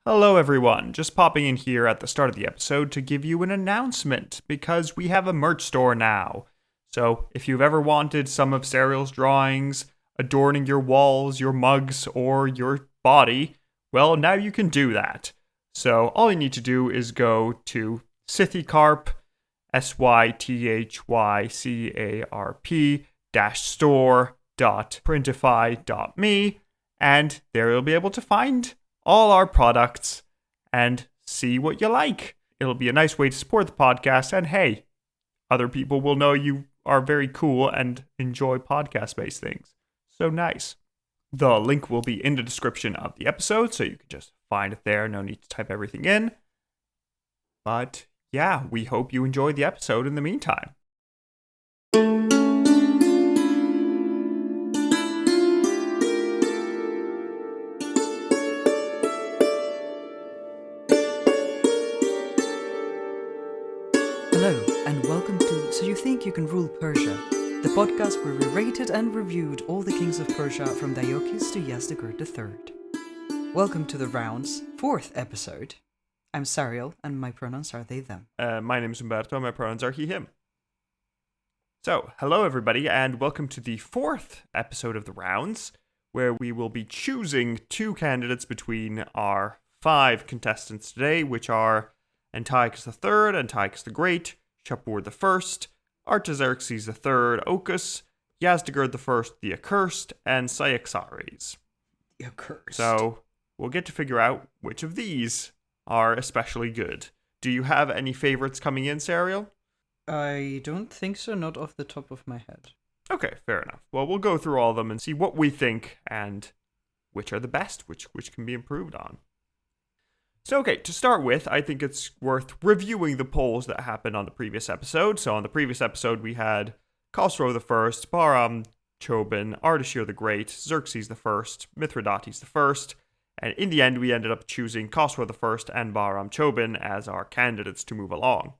Hello everyone, just popping in here at the start of the episode to give you an announcement, because we have a merch store now. So if you've ever wanted some of Serial's drawings adorning your walls, your mugs, or your body, well, now you can do that. So all you need to do is go to Sythycarp, sythycarp-store.printify.me, and there you'll be able to find all our products and see what you like. It'll be a nice way to support the podcast, and hey, other people will know you are very cool and enjoy podcast-based things. So nice. The link will be in the description of the episode, so you can just find it there. No need to type everything in. But yeah, we hope you enjoyed the episode in the meantime. Hello, and welcome to So You Think You Can Rule Persia, the podcast where we rated and reviewed all the kings of Persia from Antiochus to Yazdegerd III. Welcome to the round's 4th episode. I'm Sariel, and my pronouns are they, them. My name is Umberto, my pronouns are he, him. So, hello everybody, and welcome to the 4th episode of the rounds, where we will be choosing 2 candidates between our 5 contestants today, which are Antiochus III, Antiochus the Great, Shapur I, Artaxerxes III Ochus, Yazdegerd I the Accursed, and Cyaxares. The Accursed. So, we'll get to figure out which of these are especially good. Do you have any favorites coming in, Sariel? I don't think so, not off the top of my head. Okay, fair enough. Well, we'll go through all of them and see what we think and which are the best, which can be improved on. So, okay, to start with, I think it's worth reviewing the polls that happened on the previous episode. So, on the previous episode, we had Khosrow I, Bahram Chobin, Artaxerxes the Great, Xerxes I, Mithridates I, and in the end, we ended up choosing Khosrow I and Bahram Chobin as our candidates to move along.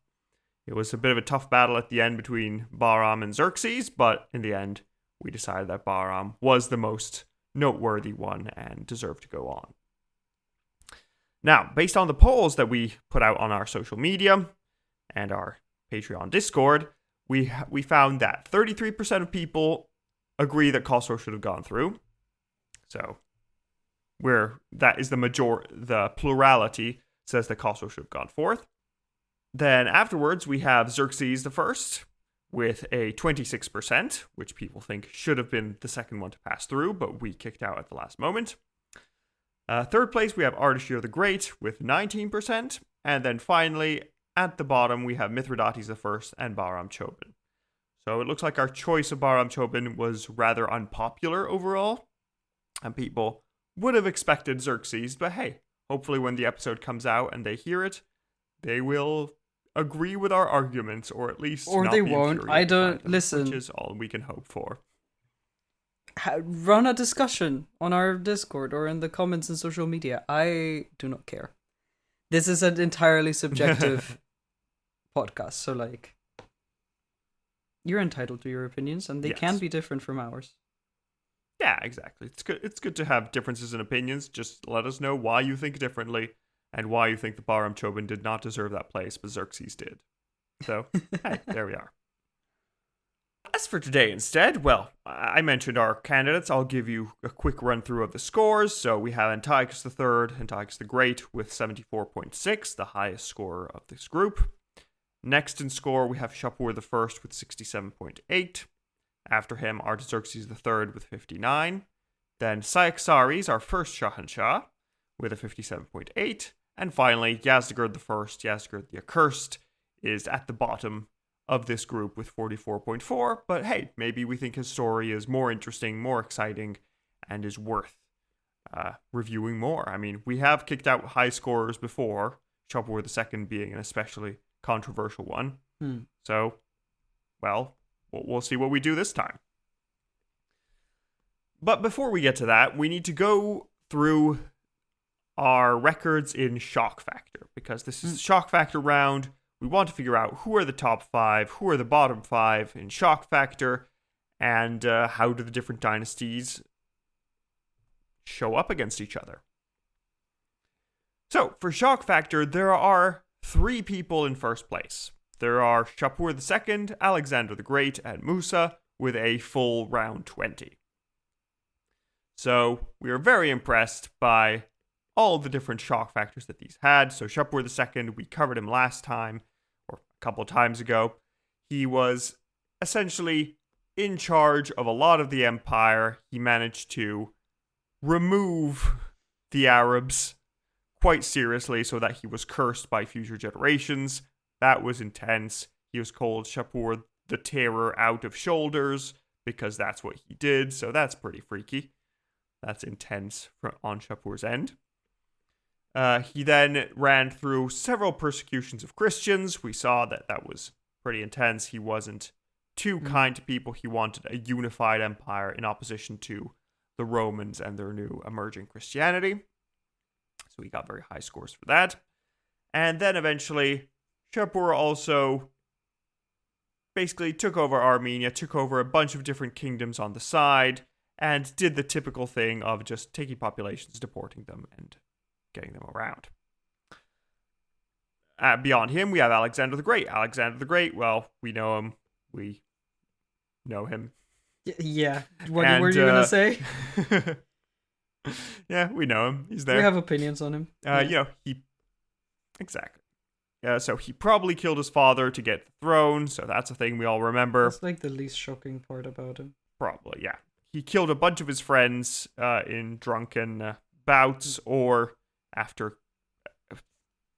It was a bit of a tough battle at the end between Bahram and Xerxes, but in the end, we decided that Bahram was the most noteworthy one and deserved to go on. Now, based on the polls that we put out on our social media and our Patreon Discord, we found that 33% of people agree that Khosrow should have gone through. So, that is the plurality says that Khosrow should have gone forth. Then afterwards, we have Xerxes I with a 26%, which people think should have been the second one to pass through, but we kicked out at the last moment. Third place, we have Artaxerxes the Great with 19%. And then finally, at the bottom, we have Mithridates I and Bahram Chobin. So it looks like our choice of Bahram Chobin was rather unpopular overall. And people would have expected Xerxes, but hey, hopefully when the episode comes out and they hear it, they will agree with our arguments, or at least Or not they be won't. I don't by them, listen. Which is all we can hope for. Run a discussion on our Discord or in the comments and social media. I do not care. This is an entirely subjective podcast, so you're entitled to your opinions, and they can be different from ours. Yeah, exactly. It's good to have differences in opinions. Just let us know why you think differently and why you think the Bahram Chobin did not deserve that place, but Xerxes did. So, hey, there we are. As for today instead, well, I mentioned our candidates. I'll give you a quick run through of the scores. So we have Antiochus III, Antiochus the Great with 74.6, the highest scorer of this group. Next in score, we have Shapur I with 67.8. After him, Artaxerxes III with 59. Then Cyaxares, our first Shahanshah, with a 57.8. And finally, Yazdegerd I, Yazdegerd the Accursed, is at the bottom of this group with 44.4, but hey, maybe we think his story is more interesting, more exciting, and is worth reviewing more. I mean, we have kicked out high scorers before, Shapur II being an especially controversial one. So, well, we'll see what we do this time. But before we get to that, we need to go through our records in Shock Factor, because this is the Shock Factor round. We want to figure out who are the top 5, who are the bottom 5 in Shock Factor, and how do the different dynasties show up against each other. So, for shock factor, there are 3 people in first place. There are Shapur II, Alexander the Great, and Musa, with a full round 20. So, we are very impressed by all the different shock factors that these had. So, Shapur II, we covered him last time, or a couple of times ago. He was essentially in charge of a lot of the empire. He managed to remove the Arabs quite seriously so that he was cursed by future generations. That was intense. He was called Shapur the Terror out of shoulders because that's what he did. So that's pretty freaky. That's intense on Shapur's end. He then ran through several persecutions of Christians. We saw that was pretty intense. He wasn't too kind to people. He wanted a unified empire in opposition to the Romans and their new emerging Christianity. So he got very high scores for that. And then eventually, Shapur also basically took over Armenia, took over a bunch of different kingdoms on the side, and did the typical thing of just taking populations, deporting them, and getting them around. Beyond him, we have Alexander the Great. Alexander the Great, well, we know him. We know him. Yeah. What were you going to say? Yeah, we know him. He's there. We have opinions on him. Exactly. So he probably killed his father to get the throne, so that's a thing we all remember. That's like the least shocking part about him. Probably, yeah. He killed a bunch of his friends in drunken bouts or after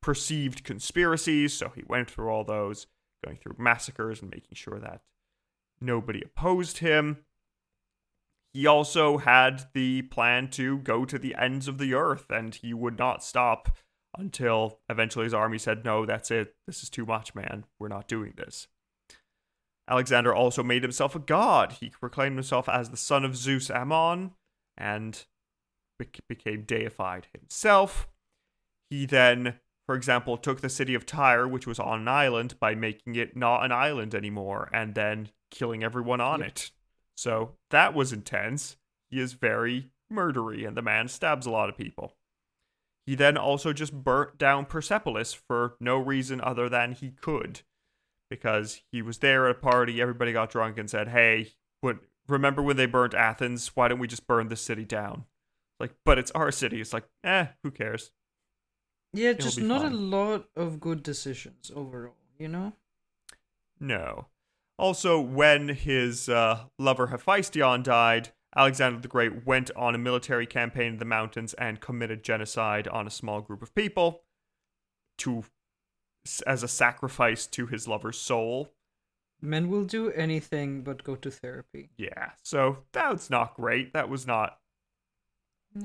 perceived conspiracies, so he went through all those, going through massacres and making sure that nobody opposed him. He also had the plan to go to the ends of the earth, and he would not stop until eventually his army said, no, that's it. This is too much, man. We're not doing this. Alexander also made himself a god. He proclaimed himself as the son of Zeus Ammon and became deified himself. He then, for example, took the city of Tyre, which was on an island, by making it not an island anymore and then killing everyone on it. So that was intense. He is very murdery, and the man stabs a lot of people. He then also just burnt down Persepolis for no reason other than he could. Because he was there at a party, everybody got drunk and said, hey, remember when they burnt Athens? Why don't we just burn this city down? Like, but it's our city. It's like, who cares? Yeah, just not a lot of good decisions overall, you know? No. Also, when his lover Hephaestion died, Alexander the Great went on a military campaign in the mountains and committed genocide on a small group of people as a sacrifice to his lover's soul. Men will do anything but go to therapy. Yeah, so that's not great. That was not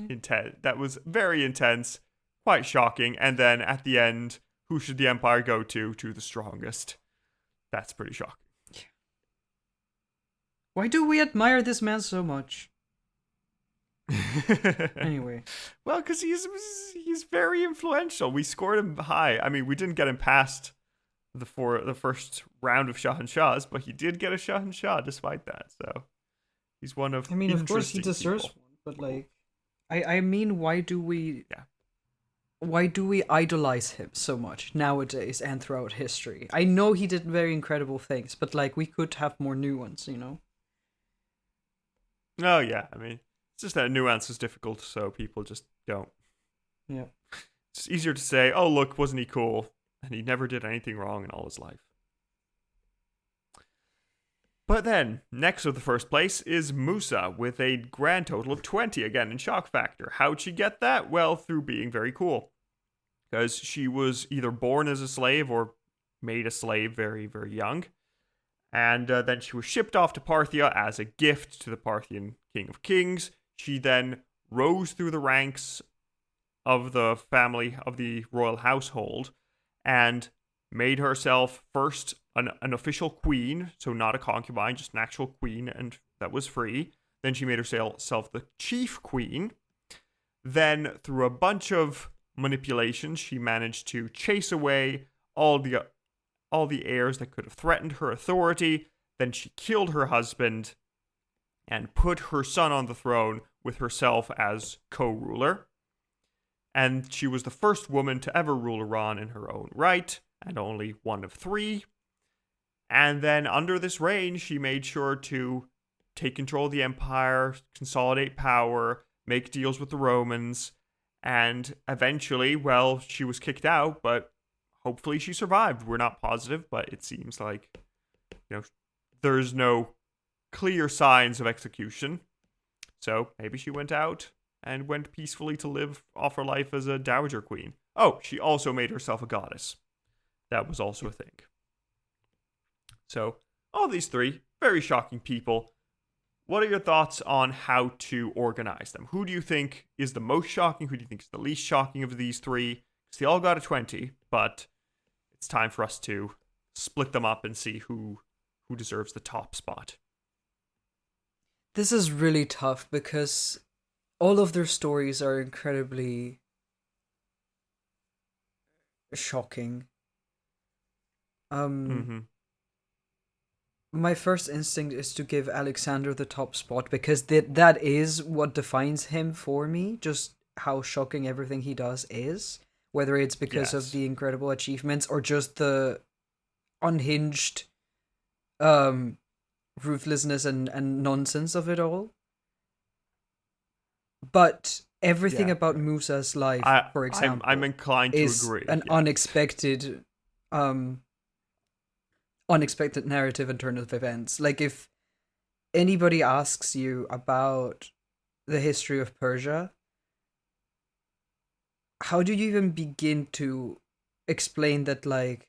intense. That was very intense, quite shocking. And then at the end, who should the empire go to? To the strongest. That's pretty shocking. Why do we admire this man so much? Anyway. Well, because he's very influential. We scored him high. I mean, we didn't get him past the first round of Shahanshahs, but he did get a Shahanshah despite that. So he's one of. I mean, of course he deserves one, but like, I mean, why do we idolize him so much nowadays and throughout history? I know he did very incredible things, but like, we could have more new ones, you know? Oh, yeah. I mean, it's just that nuance is difficult, so people just don't. Yeah. It's easier to say, oh, look, wasn't he cool? And he never did anything wrong in all his life. But then, next of the first place is Musa, with a grand total of 20, again, in shock factor. How'd she get that? Well, through being very cool. Because she was either born as a slave or made a slave very, very young. And then she was shipped off to Parthia as a gift to the Parthian King of Kings. She then rose through the ranks of the family of the royal household and made herself first an official queen, so not a concubine, just an actual queen, and that was free. Then she made herself the chief queen. Then, through a bunch of manipulations, she managed to chase away all the heirs that could have threatened her authority. Then she killed her husband and put her son on the throne with herself as co-ruler. and she was the first woman to ever rule Iran in her own right, and only one of three. And then under this reign, she made sure to take control of the empire, consolidate power, make deals with the Romans, and eventually, well, she was kicked out, but hopefully she survived. We're not positive, but it seems like, there's no clear signs of execution. So maybe she went out and went peacefully to live off her life as a dowager queen. Oh, she also made herself a goddess. That was also a thing. So, all these three, very shocking people. What are your thoughts on how to organize them? Who do you think is the most shocking? Who do you think is the least shocking of these three? Because they all got a 20, but it's time for us to split them up and see who deserves the top spot. This is really tough because all of their stories are incredibly shocking. My first instinct is to give Alexander the top spot because that is what defines him for me, just how shocking everything he does is, whether it's because of the incredible achievements or just the unhinged ruthlessness and nonsense of it all. But everything about Musa's life, for example, I'm inclined to is agree. An unexpected narrative and turn of events. Like, if anybody asks you about the history of Persia, how do you even begin to explain that, like,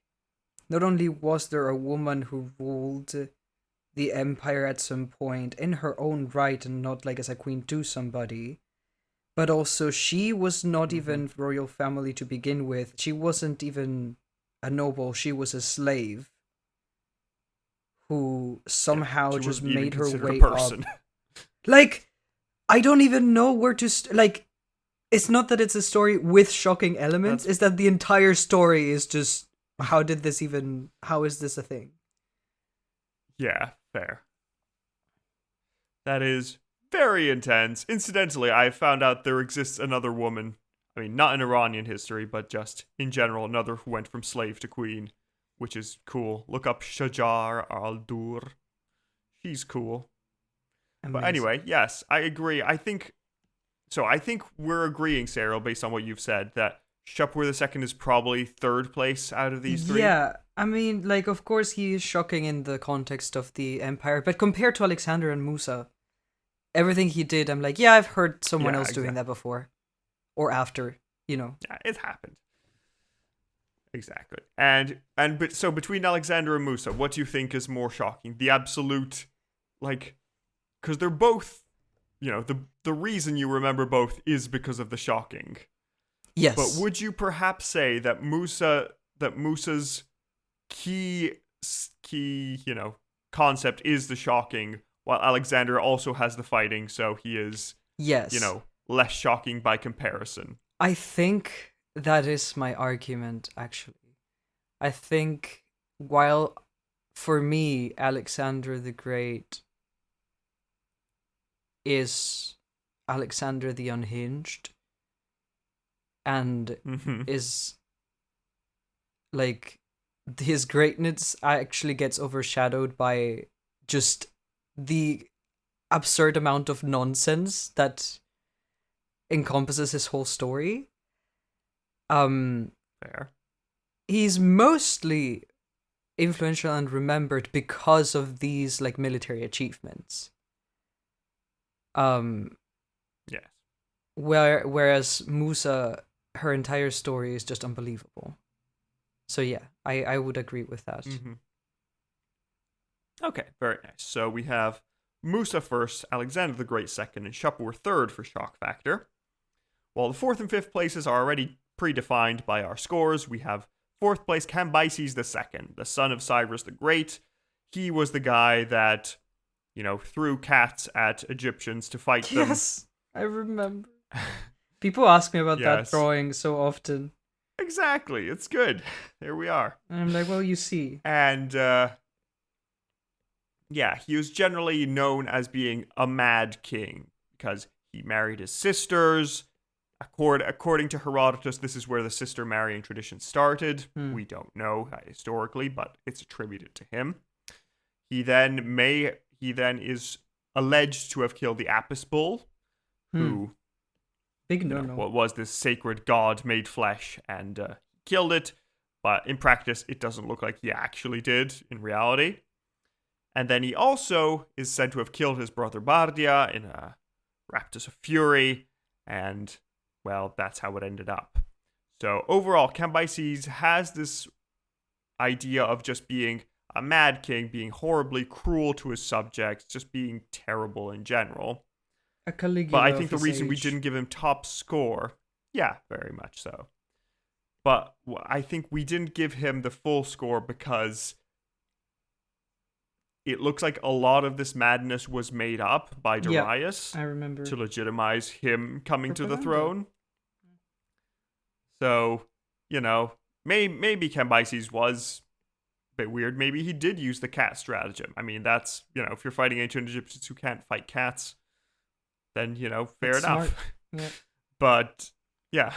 not only was there a woman who ruled the empire at some point in her own right and not like as a queen to somebody, but also she was not even royal family to begin with. She wasn't even a noble, she was a slave who somehow just made her way up. Like, I don't even know where to like, it's not that it's a story with shocking elements, it's that the entire story is just, how is this a thing? Yeah, fair. That is very intense. Incidentally, I found out there exists another woman, I mean, not in Iranian history, but just in general, another who went from slave to queen, which is cool. Look up Shajar al-Dur. She's cool. Amazing. But anyway, yes, I agree. I think we're agreeing, Sarah, based on what you've said, that Shapur II is probably third place out of these three. Yeah, I mean, like, of course he is shocking in the context of the empire, but compared to Alexander and Musa, everything he did, I'm like, yeah, I've heard someone else doing that before. Or after, Yeah, it happened. Exactly. But so between Alexander and Musa, what do you think is more shocking? The absolute, like, because they're both, the reason you remember both is because of the shocking. Yes. But would you perhaps say that Musa's key, concept is the shocking, while Alexander also has the fighting, so he is, less shocking by comparison? I think that is my argument, actually. I think while, for me, Alexander the Great is Alexander the Unhinged, and is, like, his greatness actually gets overshadowed by just the absurd amount of nonsense that encompasses his whole story. Fair. He's mostly influential and remembered because of these, like, military achievements. Yes. Whereas Musa, her entire story is just unbelievable. So yeah, I would agree with that. Mm-hmm. Okay, very nice. So we have Musa first, Alexander the Great second, and Shapur third for shock factor. While the fourth and fifth places are already predefined by our scores, we have fourth place Cambyses II, the son of Cyrus the Great. He was the guy that, threw cats at Egyptians to fight them. Yes, I remember. People ask me about that drawing so often. Exactly, it's good. Here we are. And I'm like, well, you see. And, he was generally known as being a mad king because he married his sisters, According to Herodotus, this is where the sister marrying tradition started. We don't know historically, but it's attributed to him. He then is alleged to have killed the Apis bull, who big no-no. What was this sacred god made flesh, and killed it. But in practice, it doesn't look like he actually did in reality. And then he also is said to have killed his brother Bardia in a raptus of fury, and, well, that's how it ended up. So overall, Cambyses has this idea of just being a mad king, being horribly cruel to his subjects, just being terrible in general. A Caligula. But I think the reason we didn't give him top score, yeah, very much so. But I think we didn't give him the full score because it looks like a lot of this madness was made up by Darius. I remember. To legitimize him coming to the Propaganda. throne. So, maybe Cambyses was a bit weird. Maybe he did use the cat stratagem. I mean, that's, if you're fighting ancient Egyptians who can't fight cats, then, fair That's enough. Yeah. But, yeah.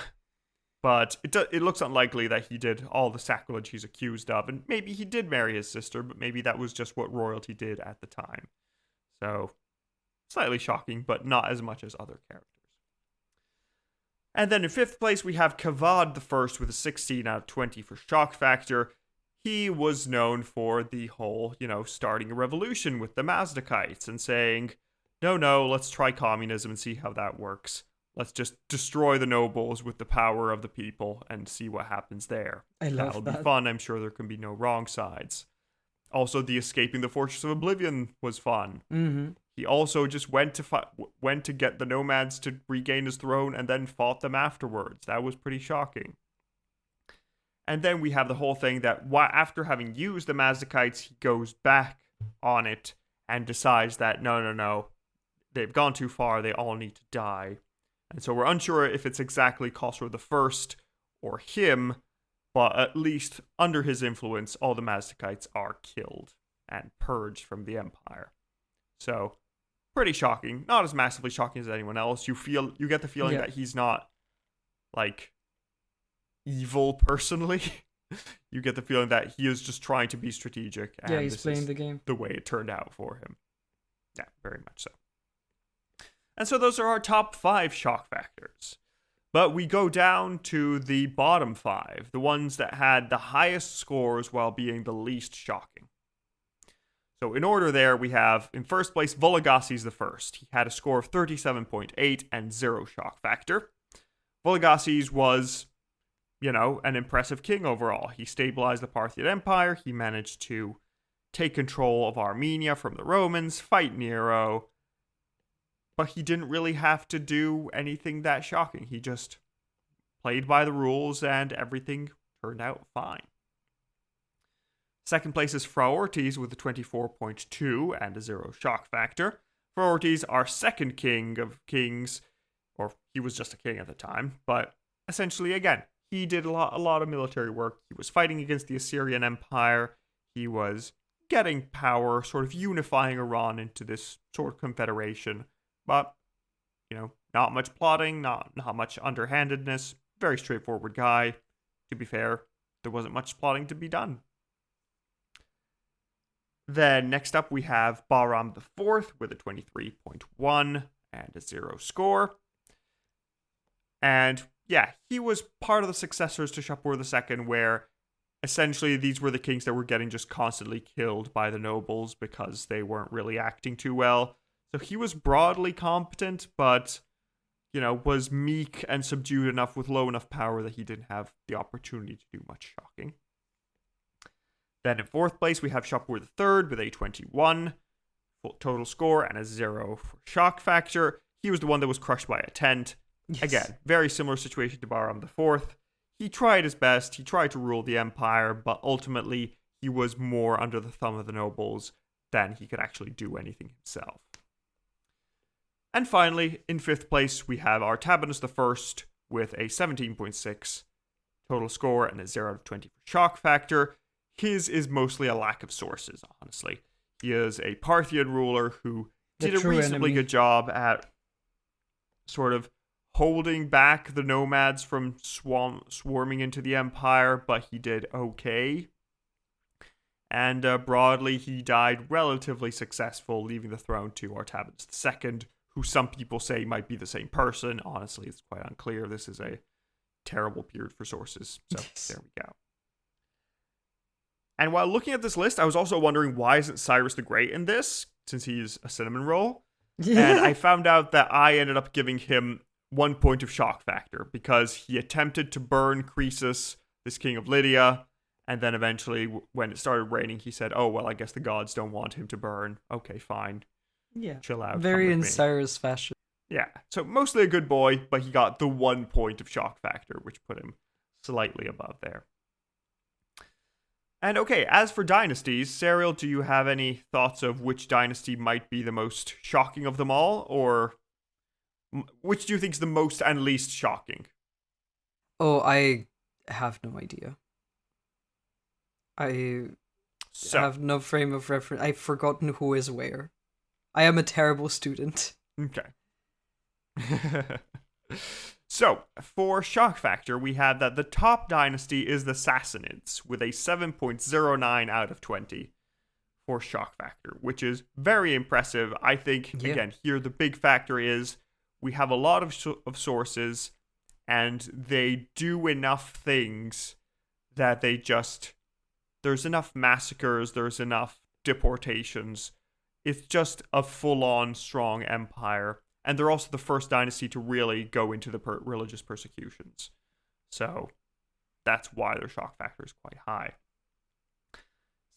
But it looks unlikely that he did all the sacrilege he's accused of. And maybe he did marry his sister, but maybe that was just what royalty did at the time. So, slightly shocking, but not as much as other characters. And then in fifth place, we have Kavad I with a 16 out of 20 for shock factor. He was known for the whole, starting a revolution with the Mazdakites and saying, no, let's try communism and see how that works. Let's just destroy the nobles with the power of the people and see what happens there. I love That'll that. be fun. I'm sure there can be no wrong sides. Also, the escaping the Fortress of Oblivion was fun. Mm-hmm. He also just went to get the nomads to regain his throne and then fought them afterwards. That was pretty shocking. And then we have the whole thing that after having used the Mazdakites, he goes back on it and decides that no, they've gone too far. They all need to die. And so we're unsure if it's exactly Khosrow I or him, but at least under his influence, all the Mazdakites are killed and purged from the empire. So, pretty shocking. Not as massively shocking as anyone else. You get the feeling that he's not, evil personally. You get the feeling that he is just trying to be strategic. And he's playing the game. The way it turned out for him. Yeah, very much so. And so those are our top 5 shock factors. But we go down to the bottom 5, the ones that had the highest scores while being the least shocking. So in order there, we have, in first place, Vologases I. He had a score of 37.8 and 0 shock factor. Vologases was, an impressive king overall. He stabilized the Parthian Empire. He managed to take control of Armenia from the Romans, fight Nero. But he didn't really have to do anything that shocking. He just played by the rules and everything turned out fine. Second place is Phraortes with a 24.2 and a 0 shock factor. Phraortes, our second king of kings, or he was just a king at the time, but essentially, again, he did a lot of military work. He was fighting against the Assyrian Empire. He was getting power, sort of unifying Iran into this sort of confederation. But, not much plotting, not much underhandedness. Very straightforward guy. To be fair, there wasn't much plotting to be done. Then next up we have Bahram IV with a 23.1 and a 0 score. And yeah, he was part of the successors to Shapur II, where essentially these were the kings that were getting just constantly killed by the nobles because they weren't really acting too well. So he was broadly competent, but, was meek and subdued enough with low enough power that he didn't have the opportunity to do much shocking. Then in fourth place, we have Shapur III with a 21 total score and a 0 for shock factor. He was the one that was crushed by a tent. Yes. Again, very similar situation to Bahram IV. He tried his best. He tried to rule the empire, but ultimately he was more under the thumb of the nobles than he could actually do anything himself. And finally, in fifth place, we have Artaxerxes I with a 17.6 total score and a 0 out of 20 for shock factor. His is mostly a lack of sources, honestly. He is a Parthian ruler who did a reasonably good job at sort of holding back the nomads from swarming into the empire, but he did okay. And broadly, he died relatively successful, leaving the throne to Artaxerxes II, who some people say might be the same person. Honestly, it's quite unclear. This is a terrible period for sources. So there we go. And while looking at this list, I was also wondering, why isn't Cyrus the Great in this, since he's a cinnamon roll? Yeah. And I found out that I ended up giving him 1 point of shock factor, because he attempted to burn Croesus, this king of Lydia, and then eventually, when it started raining, he said, oh, well, I guess the gods don't want him to burn. Okay, fine. Yeah. Chill out. Very in Cyrus fashion. Yeah, so mostly a good boy, but he got the 1 point of shock factor, which put him slightly above there. And okay, as for dynasties, Serial, do you have any thoughts of which dynasty might be the most shocking of them all, or which do you think is the most and least shocking? Oh, I have no idea. I have no frame of reference. I've forgotten who is where. I am a terrible student. Okay. So, for shock factor, we have that the top dynasty is the Sassanids, with a 7.09 out of 20 for shock factor, which is very impressive. I think, again, here the big factor is we have a lot of sources, and they do enough things that they just... There's enough massacres, there's enough deportations. It's just a full-on strong empire. And they're also the first dynasty to really go into the religious persecutions. So that's why their shock factor is quite high.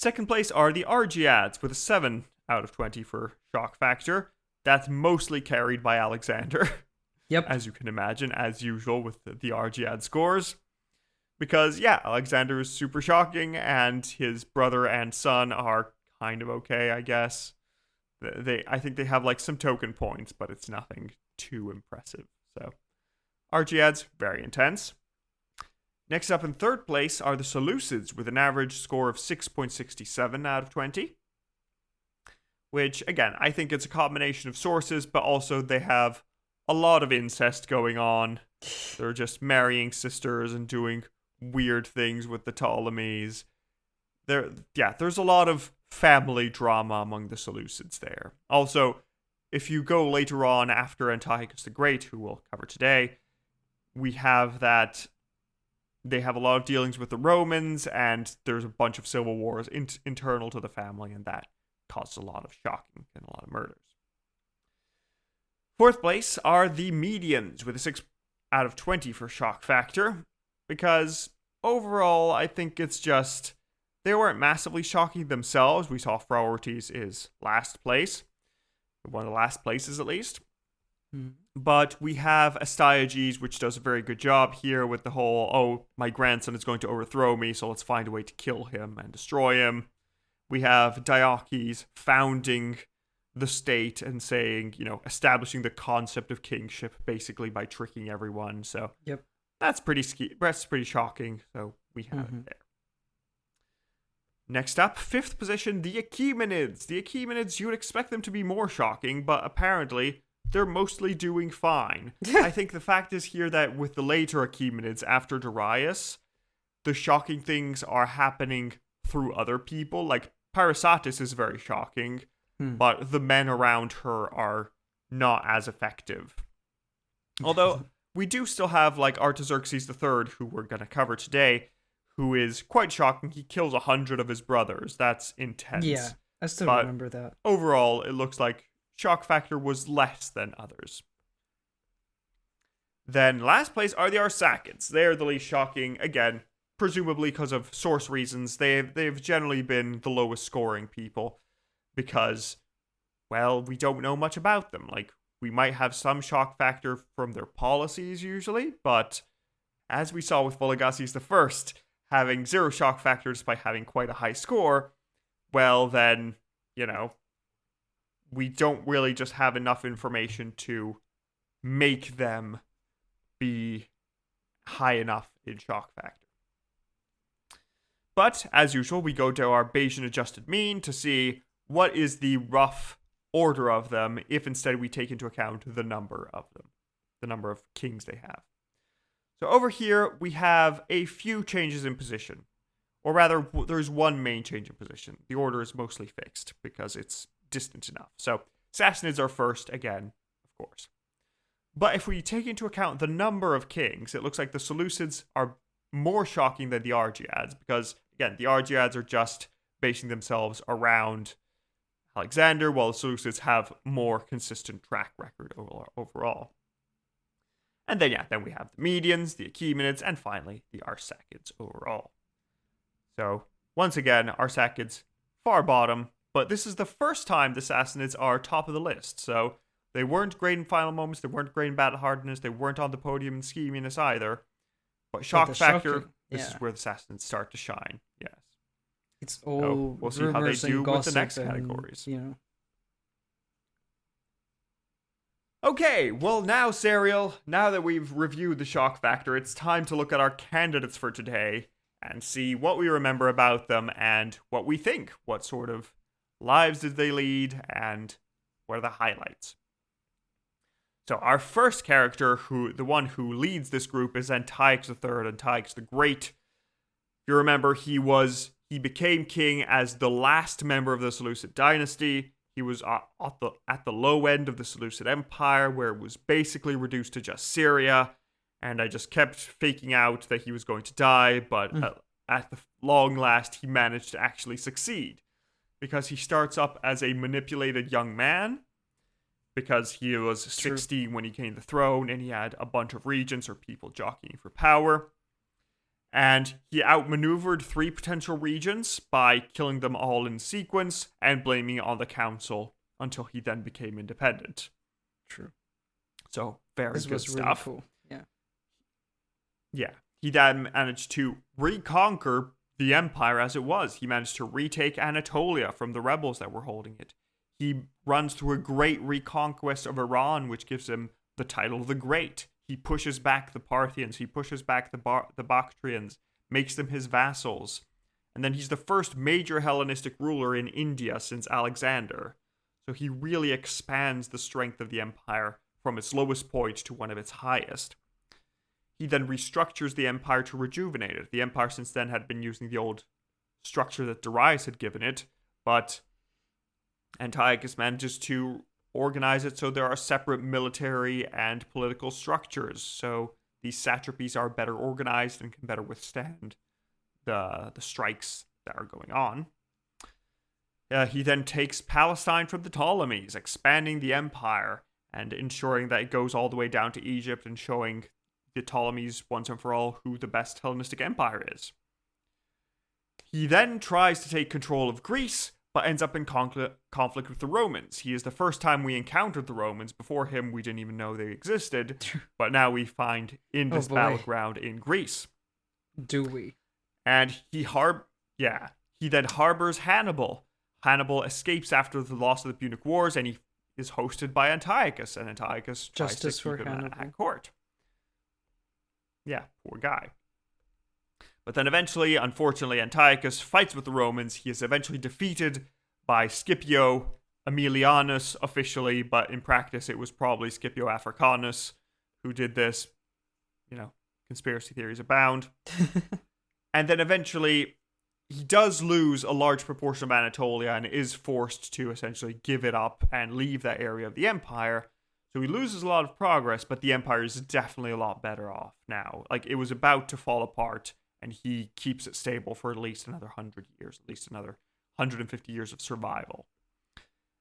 Second place are the Argeads with a 7 out of 20 for shock factor. That's mostly carried by Alexander. Yep. As you can imagine, as usual with the Argead scores. Because, yeah, Alexander is super shocking, and his brother and son are kind of okay, I guess. I think they have like some token points, but it's nothing too impressive. So, Argeads, very intense. Next up in third place are the Seleucids with an average score of 6.67 out of 20. Which, again, I think it's a combination of sources, but also they have a lot of incest going on. They're just marrying sisters and doing weird things with the Ptolemies. There's a lot of family drama among the Seleucids there. Also, if you go later on after Antiochus the Great, who we'll cover today, we have that they have a lot of dealings with the Romans, and there's a bunch of civil wars internal to the family, and that caused a lot of shocking and a lot of murders. Fourth place are the Medians with a 6 out of 20 for shock factor, because overall I think it's just they weren't massively shocking themselves. We saw Phraortes is last place, one of the last places at least. But we have Astyages, which does a very good job here with the whole, oh, my grandson is going to overthrow me, so let's find a way to kill him and destroy him. We have Diocles founding the state and saying, establishing the concept of kingship basically by tricking everyone. So yep. That's pretty shocking. So we have it there. Next up, fifth position, the Achaemenids. The Achaemenids, you would expect them to be more shocking, but apparently they're mostly doing fine. I think the fact is here that with the later Achaemenids after Darius, the shocking things are happening through other people. Like Parysatis is very shocking, but the men around her are not as effective. Although we do still have like Artaxerxes III, who we're going to cover today, who is quite shocking. He kills 100 of his brothers. That's intense. Yeah, I still remember that. Overall, it looks like shock factor was less than others. Then last place are the Arsacids. They're the least shocking, again, presumably because of source reasons. They've generally been the lowest scoring people because, well, we don't know much about them. Like, we might have some shock factor from their policies usually, but as we saw with Vologases I, having 0 shock factor despite having quite a high score, well then, we don't really just have enough information to make them be high enough in shock factor. But, as usual, we go to our Bayesian adjusted mean to see what is the rough order of them if instead we take into account the number of them. the number of kings they have. So over here, we have a few changes in position. Or rather, there's one main change in position. The order is mostly fixed because it's distant enough. So Sassanids are first again, of course. But if we take into account the number of kings, it looks like the Seleucids are more shocking than the Argeads because, again, the Argeads are just basing themselves around Alexander, while the Seleucids have more consistent track record overall. And then we have the Medians, the Achaemenids, and finally the Arsacids overall. So, once again, Arsacids far bottom, but this is the first time the Sassanids are top of the list. So, they weren't great in final moments, they weren't great in battle hardness, they weren't on the podium in scheminess either. But shock factor, this is where the Sassanids start to shine. Yes. It's all we'll see how they do with the next categories. Okay, well now, Serial, now that we've reviewed the shock factor, it's time to look at our candidates for today and see what we remember about them and what we think. What sort of lives did they lead and what are the highlights? So our first character, the one who leads this group, is Antiochus III, Antiochus the Great. If you remember, he became king as the last member of the Seleucid dynasty. He was at the low end of the Seleucid Empire, where it was basically reduced to just Syria. And I just kept faking out that he was going to die, but at the long last, he managed to actually succeed. Because he starts up as a manipulated young man, because he was 16 when he came to the throne, and he had a bunch of regents or people jockeying for power. And he outmaneuvered 3 potential regents by killing them all in sequence and blaming it on the council until he then became independent. True. So, very this good was stuff. Really cool. Yeah. Yeah. He then managed to reconquer the empire as it was. He managed to retake Anatolia from the rebels that were holding it. He runs through a great reconquest of Iran, which gives him the title of the Great. He pushes back the Parthians, he pushes back the Bactrians, makes them his vassals. And then he's the first major Hellenistic ruler in India since Alexander. So he really expands the strength of the empire from its lowest point to one of its highest. He then restructures the empire to rejuvenate it. The empire since then had been using the old structure that Darius had given it, but Antiochus manages to organize it so there are separate military and political structures. So these satrapies are better organized and can better withstand the strikes that are going on. He then takes Palestine from the Ptolemies, expanding the empire and ensuring that it goes all the way down to Egypt and showing the Ptolemies once and for all who the best Hellenistic empire is. He then tries to take control of Greece, but ends up in conflict with the Romans. He is the first time we encountered the Romans. Before him, we didn't even know they existed, but now we find in this battleground in Greece. Do we? And he then harbors Hannibal. Hannibal escapes after the loss of the Punic Wars, and he is hosted by Antiochus, and Antiochus tries to keep him at court. Yeah, poor guy. But then eventually, unfortunately, Antiochus fights with the Romans. He is eventually defeated by Scipio Aemilianus officially, but in practice it was probably Scipio Africanus who did this. Conspiracy theories abound. And then eventually, he does lose a large proportion of Anatolia and is forced to essentially give it up and leave that area of the empire. So he loses a lot of progress, but the empire is definitely a lot better off now. Like, it was about to fall apart, and he keeps it stable for at least another 100 years, at least another 150 years of survival.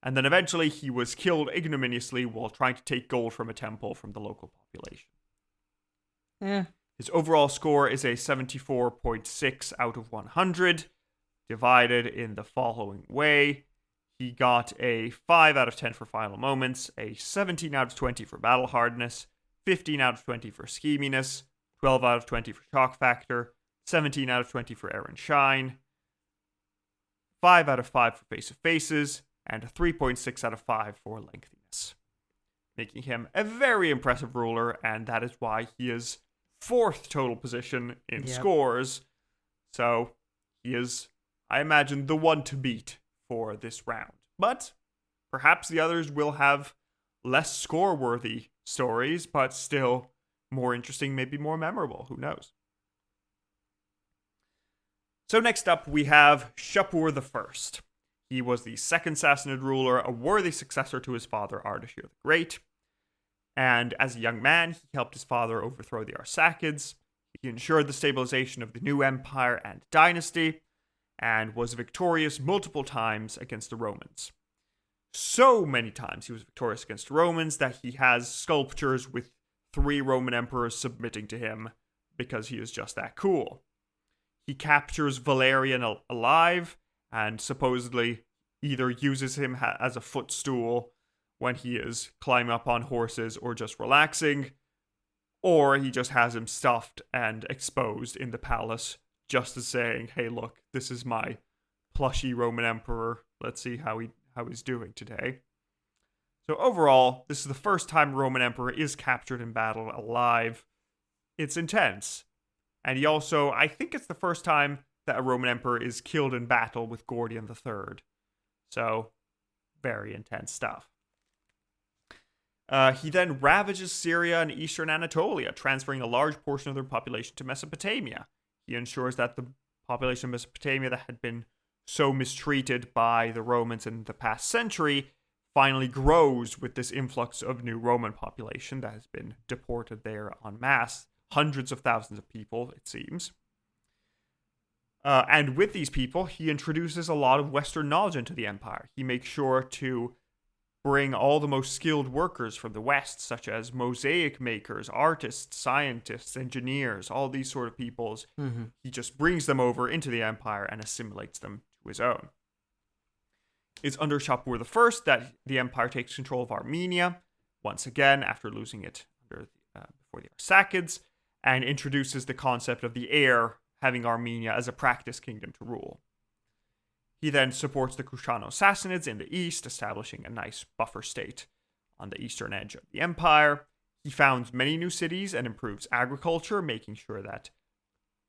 And then eventually he was killed ignominiously while trying to take gold from a temple from the local population. Yeah. His overall score is a 74.6 out of 100, divided in the following way. He got a 5 out of 10 for final moments, a 17 out of 20 for battle hardness, 15 out of 20 for scheminess, 12 out of 20 for shock factor, 17 out of 20 for air and shine, 5 out of 5 for face of faces, and a 3.6 out of 5 for lengthiness. Making him a very impressive ruler, and that is why he is 4th total position in scores. So he is, I imagine, the one to beat for this round. But perhaps the others will have less score-worthy stories, but still more interesting, maybe more memorable. Who knows? So next up, we have Shapur I. He was the second Sassanid ruler, a worthy successor to his father Artaxerxes the Great. And as a young man, he helped his father overthrow the Arsacids. He ensured the stabilization of the new empire and dynasty, and was victorious multiple times against the Romans. So many times he was victorious against the Romans that he has sculptures with 3 Roman emperors submitting to him because he is just that cool. He captures Valerian alive and supposedly either uses him as a footstool when he is climbing up on horses or just relaxing, or he just has him stuffed and exposed in the palace just as saying, hey, look, this is my plushy Roman emperor. Let's see how he's doing today. So overall, this is the first time a Roman emperor is captured in battle alive. It's intense. And he also, I think it's the first time that a Roman emperor is killed in battle with Gordian III. So, very intense stuff. He then ravages Syria and eastern Anatolia, transferring a large portion of their population to Mesopotamia. He ensures that the population of Mesopotamia that had been so mistreated by the Romans in the past century finally grows with this influx of new Roman population that has been deported there en masse. Hundreds of thousands of people, it seems. And with these people, he introduces a lot of Western knowledge into the empire. He makes sure to bring all the most skilled workers from the West, such as mosaic makers, artists, scientists, engineers, all these sort of peoples. Mm-hmm. He just brings them over into the empire and assimilates them to his own. It's under Shapur I that the empire takes control of Armenia, once again after losing it before the Arsacids, and introduces the concept of the heir having Armenia as a practice kingdom to rule. He then supports the Kushano-Sassanids in the east, establishing a nice buffer state on the eastern edge of the empire. He founds many new cities and improves agriculture, making sure that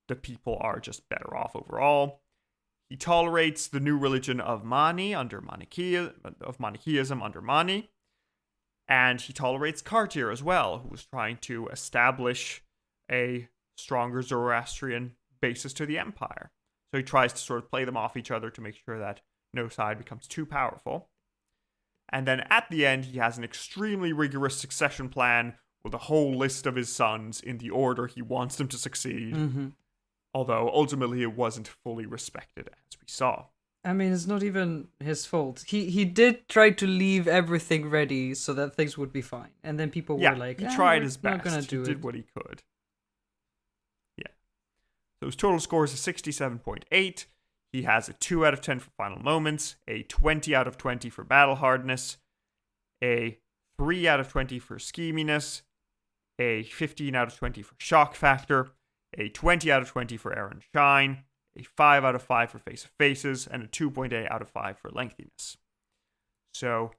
the people are just better off overall. He tolerates the new religion of Manichaeism under Mani, and he tolerates Kartir as well, who was trying to establish a stronger Zoroastrian basis to the empire. So he tries to sort of play them off each other to make sure that no side becomes too powerful. And then at the end, he has an extremely rigorous succession plan with a whole list of his sons in the order he wants them to succeed. Mm-hmm. Although ultimately it wasn't fully respected, as we saw. I mean, it's not even his fault. He did try to leave everything ready so that things would be fine. And then people were like, he tried his best. He did what he could. So his total score is a 67.8. He has a 2 out of 10 for final moments, a 20 out of 20 for battle hardness, a 3 out of 20 for scheminess, a 15 out of 20 for shock factor, a 20 out of 20 for air and shine, a 5 out of 5 for face of faces, and a 2.8 out of 5 for lengthiness. So,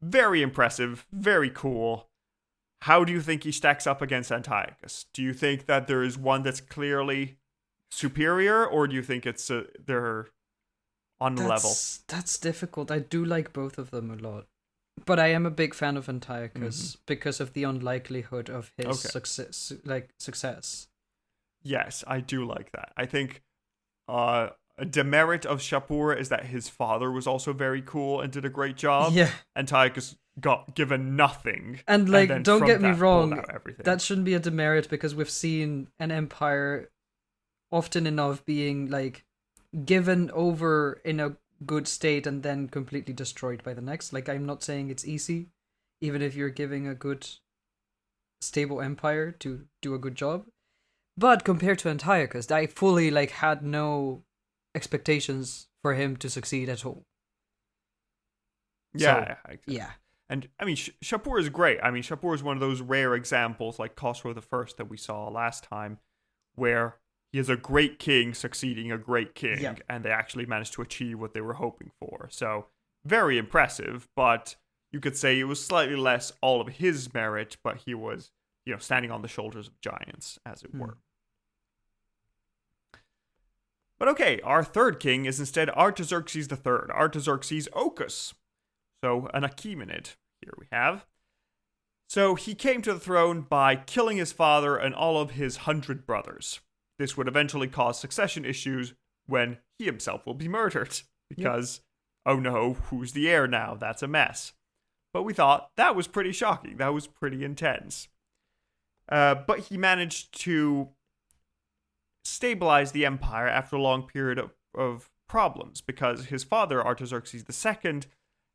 very impressive, very cool. How do you think he stacks up against Antiochus? Do you think that there is one that's clearly superior, or do you think it's they're on the level? That's difficult. I do like both of them a lot, but I am a big fan of Antiochus because of the unlikelihood of his success. Yes, I do like that. I think a demerit of Shapur is that his father was also very cool and did a great job. Yeah, Antiochus got given nothing, and don't get me wrong, that shouldn't be a demerit because we've seen an empire often enough being given over in a good state and then completely destroyed by the next. I'm not saying it's easy, even if you're giving a good stable empire to do a good job. But compared to Antiochus, I fully had no expectations for him to succeed at all. Yeah, so, exactly. Yeah. And I mean, Shapur is great. I mean, Shapur is one of those rare examples like Khosrow I that we saw last time, where he is a great king succeeding a great king, and they actually managed to achieve what they were hoping for. So, very impressive, but you could say it was slightly less all of his merit, but he was, standing on the shoulders of giants, as it were. But okay, our third king is instead Artaxerxes III, Artaxerxes Ochus. So, an Achaemenid, here we have. So he came to the throne by killing his father and all of his 100 brothers. This would eventually cause succession issues when he himself will be murdered. Because, oh no, who's the heir now? That's a mess. But we thought that was pretty shocking. That was pretty intense. But he managed to stabilize the empire after a long period of problems, because his father, Artaxerxes II,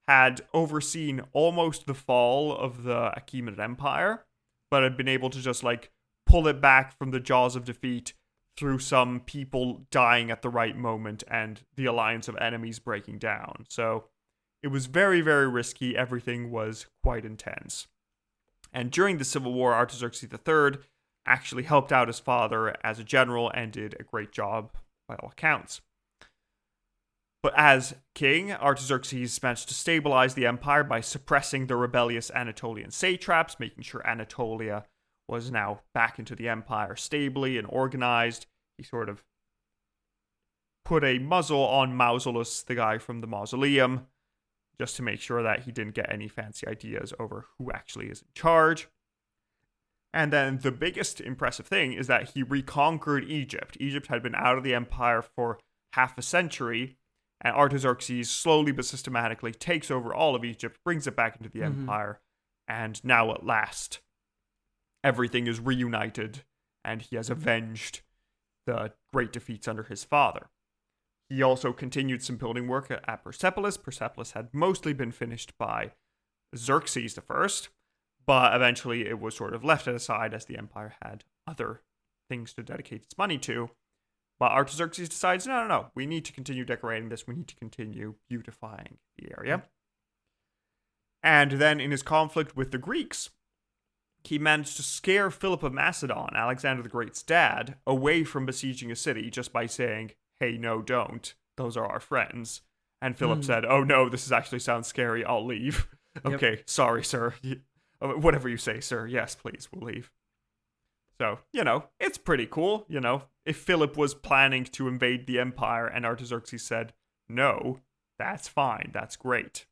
had overseen almost the fall of the Achaemenid Empire, but had been able to just pull it back from the jaws of defeat through some people dying at the right moment and the alliance of enemies breaking down. So it was very, very risky. Everything was quite intense. And during the Civil War, Artaxerxes III actually helped out his father as a general and did a great job by all accounts. But as king, Artaxerxes managed to stabilize the empire by suppressing the rebellious Anatolian satraps, making sure Anatolia was now back into the empire stably and organized. He sort of put a muzzle on Mausolus, the guy from the mausoleum, just to make sure that he didn't get any fancy ideas over who actually is in charge. And then the biggest impressive thing is that he reconquered Egypt. Egypt had been out of the empire for half a century, and Artaxerxes slowly but systematically takes over all of Egypt, brings it back into the empire, and now at last, everything is reunited, and he has avenged the great defeats under his father. He also continued some building work at Persepolis. Persepolis had mostly been finished by Xerxes I, but eventually it was sort of left aside as the empire had other things to dedicate its money to. But Artaxerxes decides, no, we need to continue decorating this. We need to continue beautifying the area. And then in his conflict with the Greeks, he managed to scare Philip of Macedon, Alexander the Great's dad, away from besieging a city just by saying, hey, no, don't. Those are our friends. And Philip said, oh no, this actually sounds scary. I'll leave. Okay, sorry, sir. Whatever you say, sir. Yes, please, we'll leave. So, it's pretty cool. If Philip was planning to invade the empire and Artaxerxes said, no, that's fine. That's great.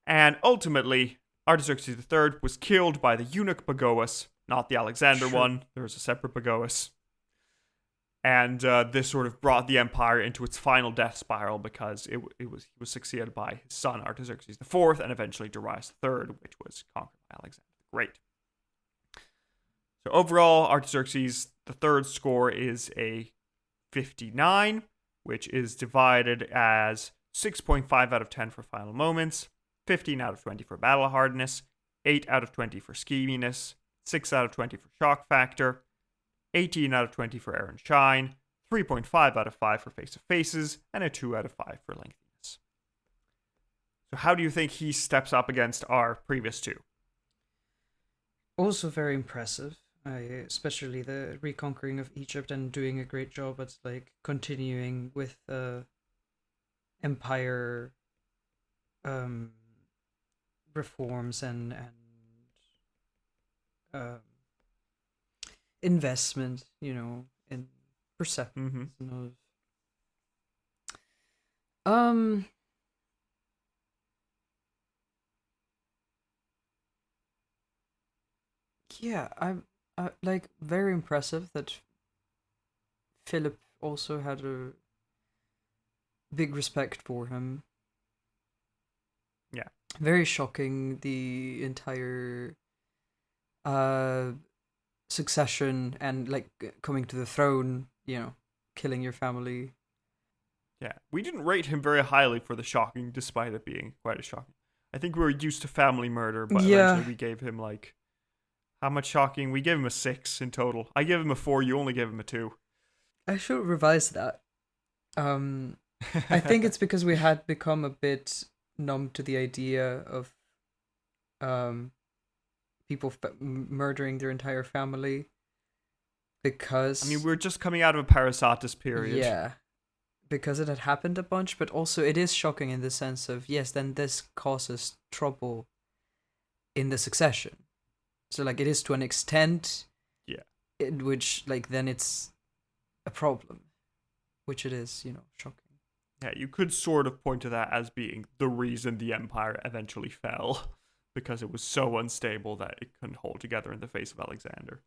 And ultimately, Artaxerxes III was killed by the eunuch Bagoas, not the Alexander one. There was a separate Bagoas. And this sort of brought the empire into its final death spiral because he was succeeded by his son Artaxerxes IV and eventually Darius III, which was conquered by Alexander the Great. So overall, Artaxerxes III's score is a 59, which is divided as 6.5 out of 10 for final moments, 15 out of 20 for battle hardness, 8 out of 20 for scheminess, 6 out of 20 for shock factor, 18 out of 20 for air and shine, 3.5 out of 5 for face of faces, and a 2 out of 5 for lengthiness. So how do you think he steps up against our previous two? Also very impressive, especially the reconquering of Egypt and doing a great job at continuing with empire reforms and investment, in perception of yeah, I'm very impressive that Philip also had a big respect for him. Yeah. Very shocking, the entire succession and coming to the throne, killing your family. Yeah, we didn't rate him very highly for the shocking, despite it being quite a shocking. I think we were used to family murder, but eventually we gave him how much shocking? We gave him a 6 in total. I gave him a 4, you only gave him a 2. I should revise that. I think it's because we had become a bit numb to the idea of people murdering their entire family, because we're just coming out of a Parasatus period. Yeah, because it had happened a bunch, but also it is shocking in the sense of, yes, then this causes trouble in the succession. So it is to an extent, in which then it's a problem, which it is, shocking. Yeah, you could sort of point to that as being the reason the empire eventually fell. because it was so unstable that it couldn't hold together in the face of Alexander.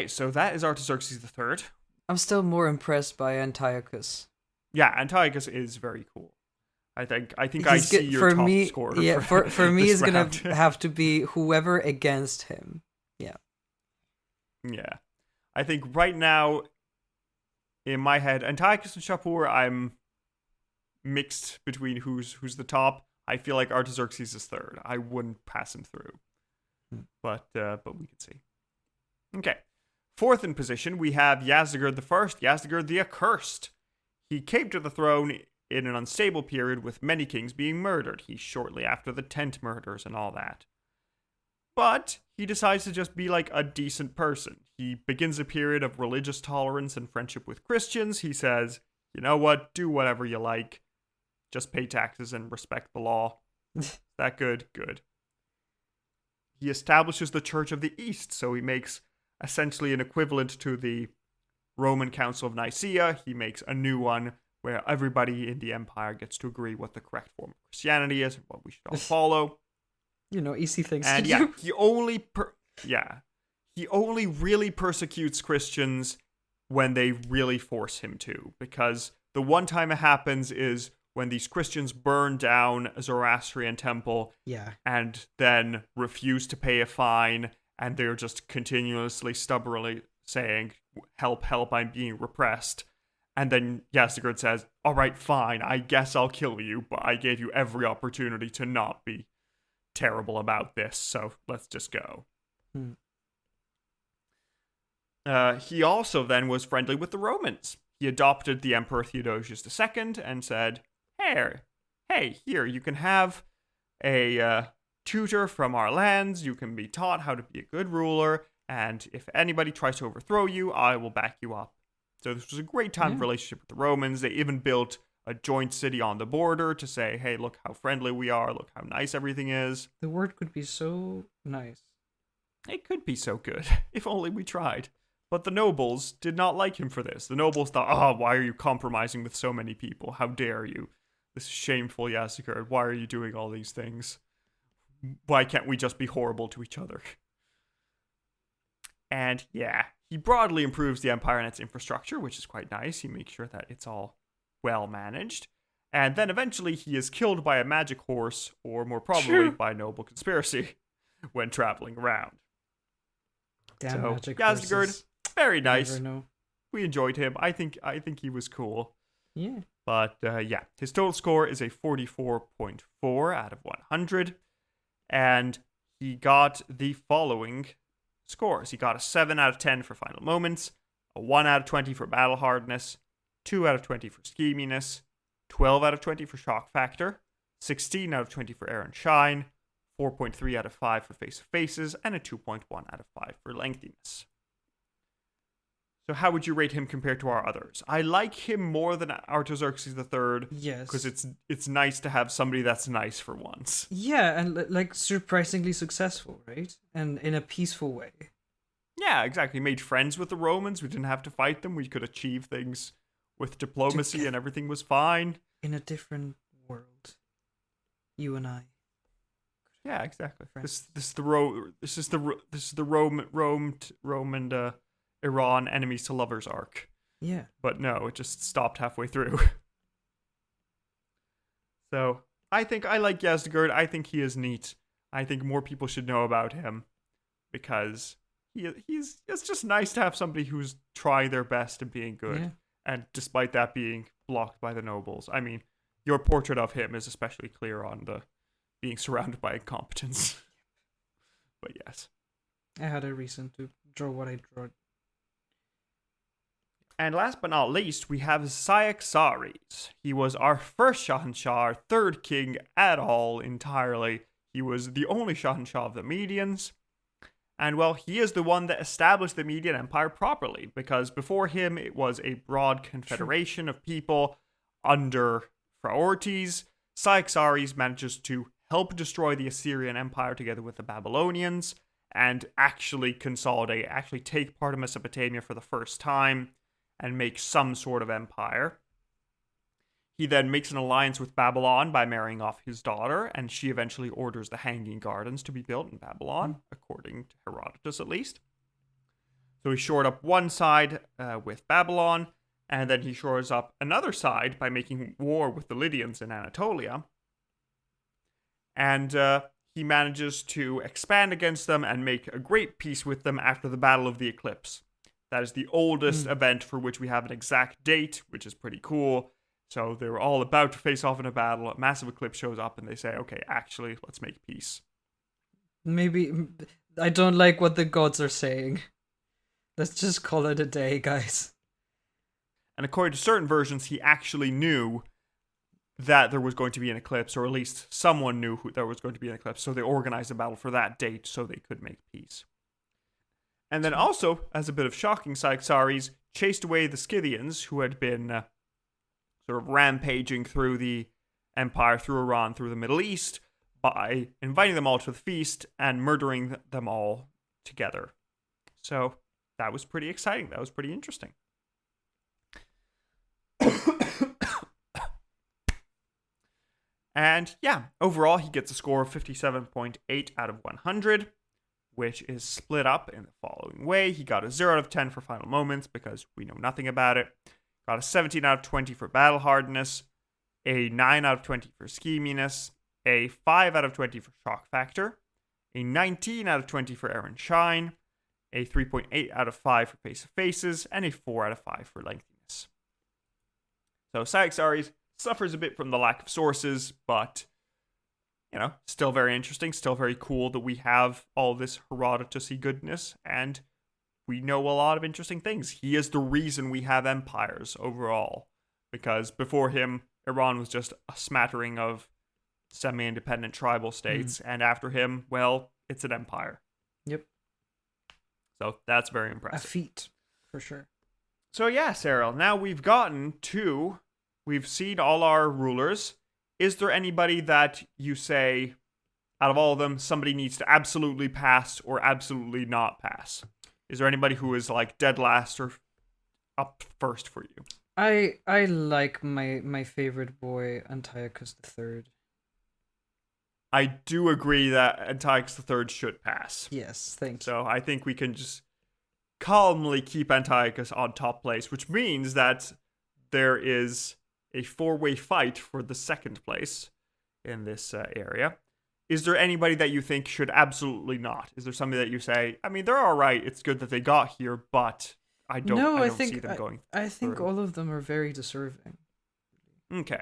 So that is Artaxerxes III. I'm still more impressed by Antiochus. Yeah, Antiochus is very cool. I think I He's see good- your for top me. scorer. Yeah, for me, this it's gonna round. have to be whoever against him. Yeah. I think right now, in my head, Antiochus and Shapur, I'm mixed between who's the top. I feel like Artaxerxes is third. I wouldn't pass him through. But we can see. Okay. Fourth in position, we have Yazdegerd I, Yazdegerd the Accursed. He came to the throne in an unstable period with many kings being murdered. He's shortly after the tent murders and all that. But he decides to just be like a decent person. He begins a period of religious tolerance and friendship with Christians. He says, you know what, do whatever you like. Just pay taxes and respect the law. That good? Good. He establishes the Church of the East, so he makes essentially an equivalent to the Roman Council of Nicaea. He makes a new one where everybody in the empire gets to agree what the correct form of Christianity is and what we should all follow. Easy things And to yeah, do. he only really persecutes Christians when they really force him to, because the one time it happens is when these Christians burn down a Zoroastrian temple and then refuse to pay a fine, and they're just continuously stubbornly saying, help, help, I'm being repressed. And then Yazdegerd says, all right, fine, I guess I'll kill you, but I gave you every opportunity to not be terrible about this, so let's just go. He also then was friendly with the Romans. He adopted the Emperor Theodosius II and said, hey, here, you can have a tutor from our lands, you can be taught how to be a good ruler, and if anybody tries to overthrow you, I will back you up. So this was a great time of relationship with the Romans. They even built a joint city on the border to say, hey, look how friendly we are, look how nice everything is. The word could be so nice. It could be so good, if only we tried. But the nobles did not like him for this. The nobles thought, why are you compromising with so many people? How dare you? This is shameful, Yazdegerd. Why are you doing all these things? Why can't we just be horrible to each other? And yeah, he broadly improves the empire and its infrastructure, which is quite nice. He makes sure that it's all well managed. And then eventually he is killed by a magic horse, or more probably by noble conspiracy, when traveling around. Damn, so magic Yazdegerd, horses. very nice. Never know. We enjoyed him. I think he was cool. Yeah. But yeah, his total score is a 44.4 out of 100. And he got the following scores. He got a 7 out of 10 for final moments, a 1 out of 20 for battle hardness, 2 out of 20 for scheminess, 12 out of 20 for shock factor, 16 out of 20 for air and shine, 4.3 out of 5 for face of faces, and a 2.1 out of 5 for lengthiness. So how would you rate him compared to our others? I like him more than Artaxerxes III. Yes. Because it's nice to have somebody that's nice for once. Yeah, and like surprisingly successful, right? And in a peaceful way. Yeah, exactly. Made friends with the Romans. We didn't have to fight them. We could achieve things with diplomacy and everything was fine. In a different world. You and I. Yeah, exactly. This is the Rome and Iran enemies to lovers arc. Yeah. But no, it just stopped halfway through. So I think I like Yazdegerd. I think he is neat. I think more people should know about him because it's just nice to have somebody who's trying their best and being good. Yeah. And despite that being blocked by the nobles. I mean, your portrait of him is especially clear on the being surrounded by incompetence. But yes. I had a reason to draw what I drew. And last but not least, we have Cyaxares. He was our first Shahanshah, our third king at all entirely. He was the only Shahanshah of the Medians. And well, he is the one that established the Median Empire properly, because before him it was a broad confederation of people under Phraortes. Cyaxares manages to help destroy the Assyrian Empire together with the Babylonians, and actually consolidate, actually take part of Mesopotamia for the first time, and make some sort of empire. He then makes an alliance with Babylon by marrying off his daughter, and she eventually orders the Hanging Gardens to be built in Babylon, according to Herodotus at least. So he shored up one side with Babylon, and then he shores up another side by making war with the Lydians in Anatolia. And he manages to expand against them and make a great peace with them after the Battle of the Eclipse. That is the oldest event for which we have an exact date, which is pretty cool. So they were all about to face off in a battle. A massive eclipse shows up and they say, okay, actually, let's make peace. Maybe I don't like what the gods are saying. Let's just call it a day, guys. And according to certain versions, he actually knew that there was going to be an eclipse, or at least someone knew there was going to be an eclipse. So they organized a battle for that date so they could make peace. And then also, as a bit of shocking, Cyaxares chased away the Scythians, who had been sort of rampaging through the empire, through Iran, through the Middle East, by inviting them all to the feast and murdering them all together. So that was pretty exciting. That was pretty interesting. And yeah, overall, he gets a score of 57.8 out of 100, which is split up in the following way. He got a 0 out of 10 for final moments because we know nothing about it. Got a 17 out of 20 for battle hardness, a 9 out of 20 for scheminess, a 5 out of 20 for shock factor, a 19 out of 20 for air and shine, a 3.8 out of 5 for pace of faces, and a 4 out of 5 for lengthiness. So Cyaxares suffers a bit from the lack of sources, but, still very interesting, still very cool that we have all this Herodotus-y goodness, and we know a lot of interesting things. He is the reason we have empires overall, because before him, Iran was just a smattering of semi-independent tribal states, and after him, well, it's an empire. Yep. So that's very A impressive. feat, for sure. So yeah, Cyril, now we've seen all our rulers. Is there anybody that you say, out of all of them, somebody needs to absolutely pass or absolutely not pass? Is there anybody who is like dead last or up first for you? I like my favorite boy, Antiochus III. I do agree that Antiochus III should pass. Yes, thank you. So I think we can just calmly keep Antiochus on top place, which means that there is a 4-way fight for the second place in this area. Is there anybody that you think should absolutely not? Is there somebody that you say, I mean, they're all right, it's good that they got here, but I don't see them going I think through. all of them are very deserving. Okay.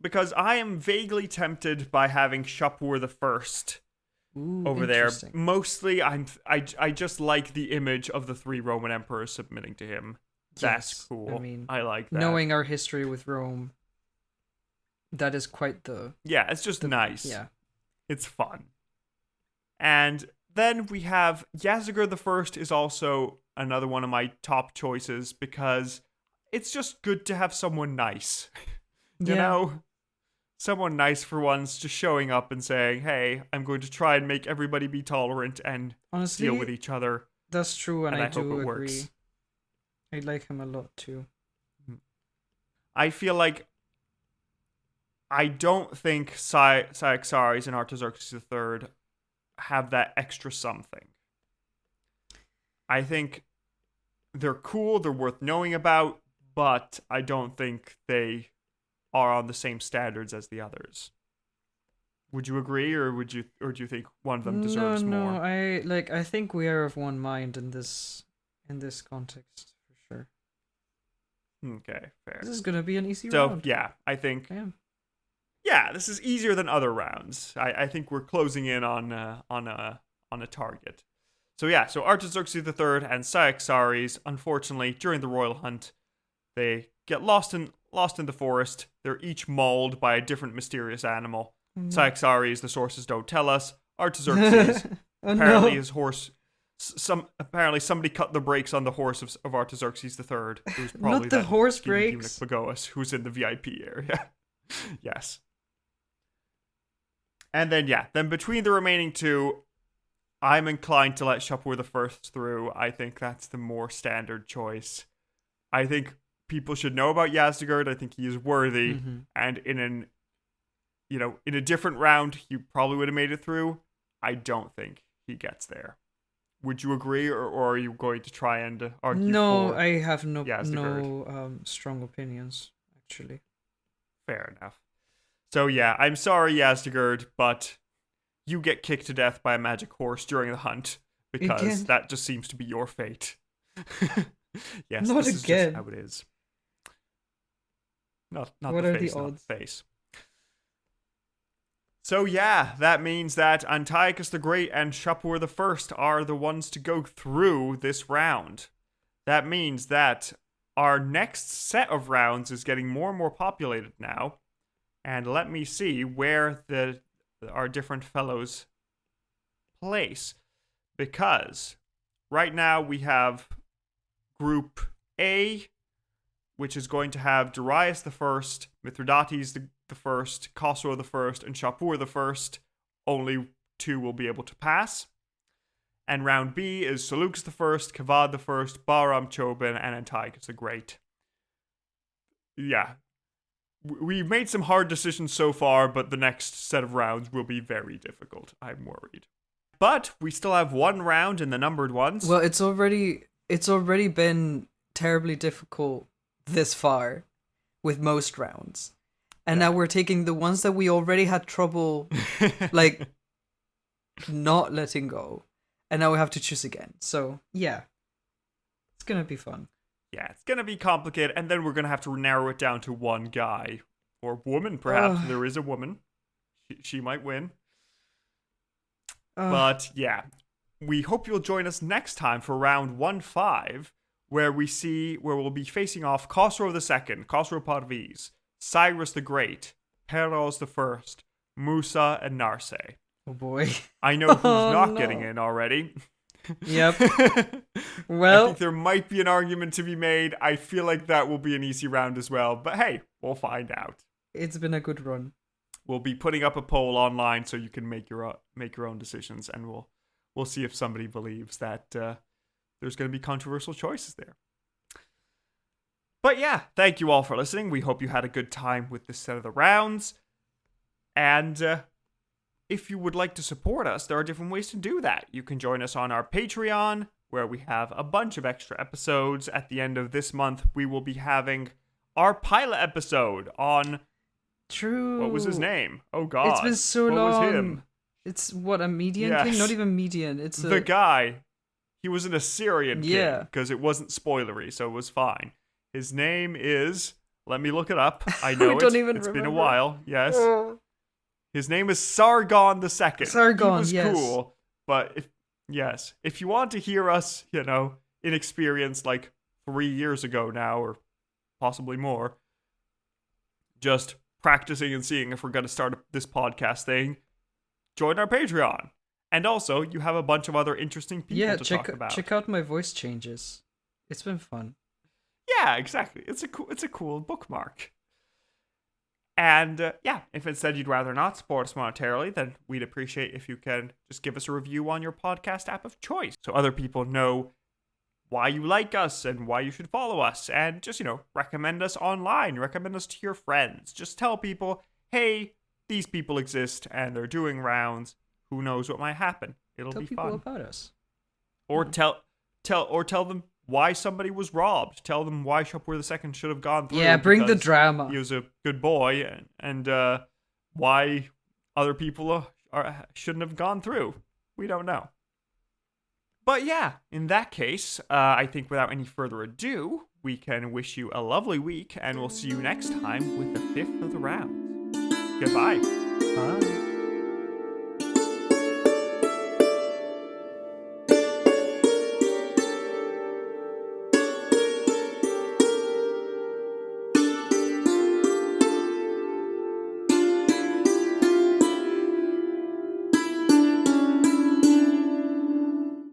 Because I am vaguely tempted by having Shapur I over there. Mostly, I just like the image of the 3 Roman emperors submitting to him. That's Yes, cool. I mean, I like that. Knowing our history with Rome, that is quite the... Yeah, it's just nice. Yeah. It's fun. And then we have Yazdegerd I is also another one of my top choices because it's just good to have someone nice. You know? Someone nice for once, just showing up and saying, hey, I'm going to try and make everybody be tolerant and Honestly, deal with each other. That's true, and I hope it do agree. works. I like him a lot too. I feel like I don't think Cyaxares and Artaxerxes III have that extra something. I think they're cool, they're worth knowing about, but I don't think they are on the same standards as the others. Would you agree, or do you think one of them deserves more? No, I think we are of one mind in this context for sure. Okay, fair. This is gonna be an easy So round. yeah, I think yeah, this is easier than other rounds. I think we're closing in on a target. So yeah, so Artaxerxes III and Cyaxares, unfortunately, during the royal hunt, they get lost in the forest. They're each mauled by a different mysterious animal. Cyaxares, the sources don't tell us. Artaxerxes, apparently his horse. Apparently somebody cut the brakes on the horse of Artaxerxes III. Who's probably Not the horse eunuch brakes. Bagoas, who's in the VIP area. Yes. And then then between the remaining two, I'm inclined to let Shapur I through. I think that's the more standard choice. I think people should know about Yazdegerd. I think he is worthy. Mm-hmm. And in a different round, he probably would have made it through. I don't think he gets there. Would you agree, or are you going to try and argue No, for I have no Yazdegerd? strong opinions, actually. Fair enough. So yeah, I'm sorry, Yazdegerd, but you get kicked to death by a magic horse during the hunt because Again? that just seems to be your fate. Yes, Not this is again. just how it is. Not What the are face, the not odds? the face. So yeah, that means that Antiochus the Great and Shapur I are the ones to go through this round. That means that our next set of rounds is getting more and more populated now. And let me see where our different fellows place. Because right now we have Group A, which is going to have Darius I, Mithridates the First, Khosrow the First, and Shapur I. Only 2 will be able to pass. And round B is Seleucus I, Kavad I, Bahram Chobin, and Antiochus the Great. Yeah. We've made some hard decisions so far, but the next set of rounds will be very difficult, I'm worried. But we still have one round in the numbered ones. Well, it's already been terribly difficult this far with most rounds. And now we're taking the ones that we already had trouble like not letting go. And now we have to choose again. So, yeah. It's going to be fun. Yeah, it's going to be complicated, and then we're going to have to narrow it down to one guy. Or woman, perhaps. There is a woman. She might win. But, yeah. We hope you'll join us next time for round 1-5, where we'll be facing off Khosrow II, Khosrow Parviz, Cyrus the Great, Peroz I, Musa, and Narse. Oh boy. I know who's not getting in already. Yep. Well, I think there might be an argument to be made. I feel like that will be an easy round as well. But hey, we'll find out. It's been a good run. We'll be putting up a poll online so you can make your own decisions, and we'll see if somebody believes that there's going to be controversial choices there. But yeah, thank you all for listening. We hope you had a good time with this set of the rounds. And if you would like to support us, there are different ways to do that. You can join us on our Patreon, where we have a bunch of extra episodes. At the end of this month, we will be having our pilot episode on... True. What was his name? Oh, God. It's been so long. What was him? It's a median Yes. king? Not even median. It's the guy. He was an Assyrian king. Yeah. Because it wasn't spoilery, so it was fine. His name is... Let me look it up. I know It's remember. Been a while. Yes. His name is Sargon II. Sargon, he was yes. cool, but if you want to hear us, inexperienced like 3 years ago now, or possibly more, just practicing and seeing if we're going to start this podcast thing, join our Patreon. And also, you have a bunch of other interesting people to talk about. Check out my voice changes. It's been fun. Yeah, exactly. It's a cool bookmark. And if instead you'd rather not support us monetarily, then we'd appreciate if you can just give us a review on your podcast app of choice so other people know why you like us and why you should follow us. And just, recommend us online, recommend us to your friends. Just tell people, hey, these people exist and they're doing rounds. Who knows what might happen? It'll be fun. Tell people about us. Or tell them why somebody was robbed. Tell them why Shapur II should have gone through. Yeah, bring the drama. He was a good boy, and why other people shouldn't have gone through. We don't know. But yeah, in that case, I think without any further ado, we can wish you a lovely week, and we'll see you next time with the 5th of the round. Goodbye. Bye.